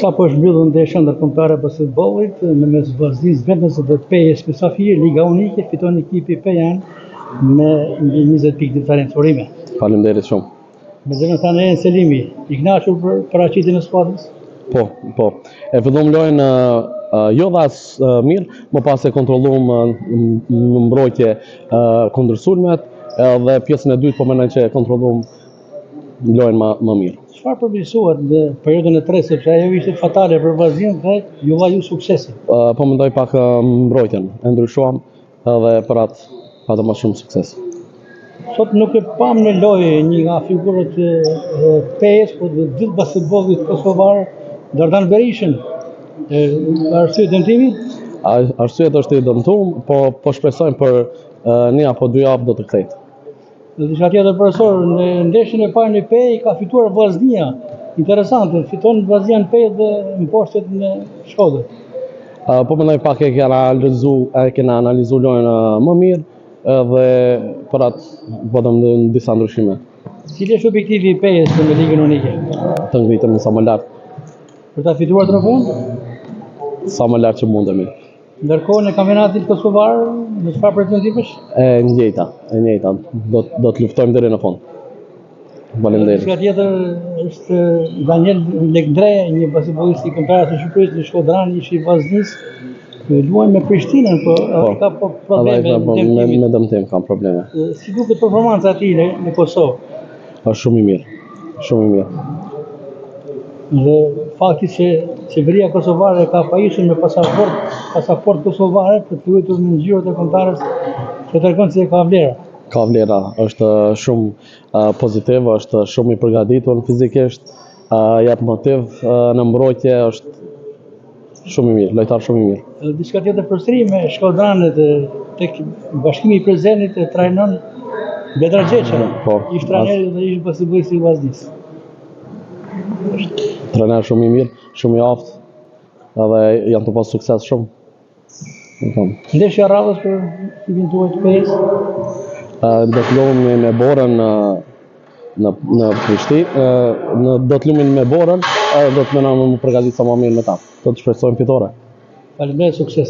Sa po është mbyllur ndeshja ndërkombëtare e basketbollit në mes Vllaznisë Vendës dhe PES Mysafiri, liga unike, fiton ekipi Pejan me 20 pikë diferencë urime. Faleminderit shumë. Me zemrën thanë Selimi, i kënaqur për paraqitjen e skuadrës? Po. E fillom lojën jo dhe as mirë, më pas e kontrolluam në mbrojtje kundër sulmet, dhe pjesën e dytë po mendoj që e kontrolluam lojën më mirë. Çfarë përmirësohet në periudhën e tretë, sepse ajo ishte fatale për Vllaznin dhe ju vaju suksesin? Po mendoj pak mbrojtjen, e ndryshuam dhe për atë patëm më shumë sukses. Sot nuk e pam në lojë një nga figurët e PES, por dhe gjithë basketbollit kosovar, Dardan Berishën. Arsye dëmtimi? Arsyet është i dëmtuar, po shpresojmë për një apo 2 javë do të kthehet. Në diçka tjetër, profesor, në ndeshjen e parë në PE ka fituar Vllaznia. Interesante, fiton Vllaznia në PE dhe mposhtet në Shkodër. Po mendoj pak e kena analizuar lojën më mirë dhe për atë bëdëm në disa ndryshime. Cili është objektivi i PE-s në ligën unike? Të ngritemi sa më lart. Për ta fituar trofeun? Sa më lart që mundemi. Ndërkohë në kampionatin kosovar, në çfarë pretendimesh? E njëjta. Do të luftojmë deri në fund. Faleminderit. Diçka tjetër është Daniel Lekdre, një basketbollist i kombëtarës së Shqipërisë në Shkodran, ishi i Vllaznisë. Luajnë me Prishtinën, ka probleme me dëmtim, kam probleme. Si duket performanca e tij në Kosovë? Është shumë i mirë. Dhe fakti që qeveria kosovare ka pajisur me pasaport kosovare për të luajtur në ngjyrat e kombëtarës, që tregon se ka vlera. Ka vlera, është shumë pozitiv, është shumë i përgatitur fizikisht, jep motiv në mbrojtje, është shumë i mirë, lojtar shumë i mirë. Diçka tjetër përsëri me Shkodranët tek Bashkimi i Prezenit e trajnon Bedra Xheça. Ish trajner dhe ish basketbollist i Vllaznisë. Trajner shumë i mirë, shumë i aftë, edhe janë të pas sukses shumë. Ndeshja radhës për ekipin tuaj të PES? Do të luajmë me Borën në Prishtinë, do të luajmë me Borën, do të mëna më përgatitur sa më mirë me ta. Do të shpresojmë fitore. Faleminderit, sukses.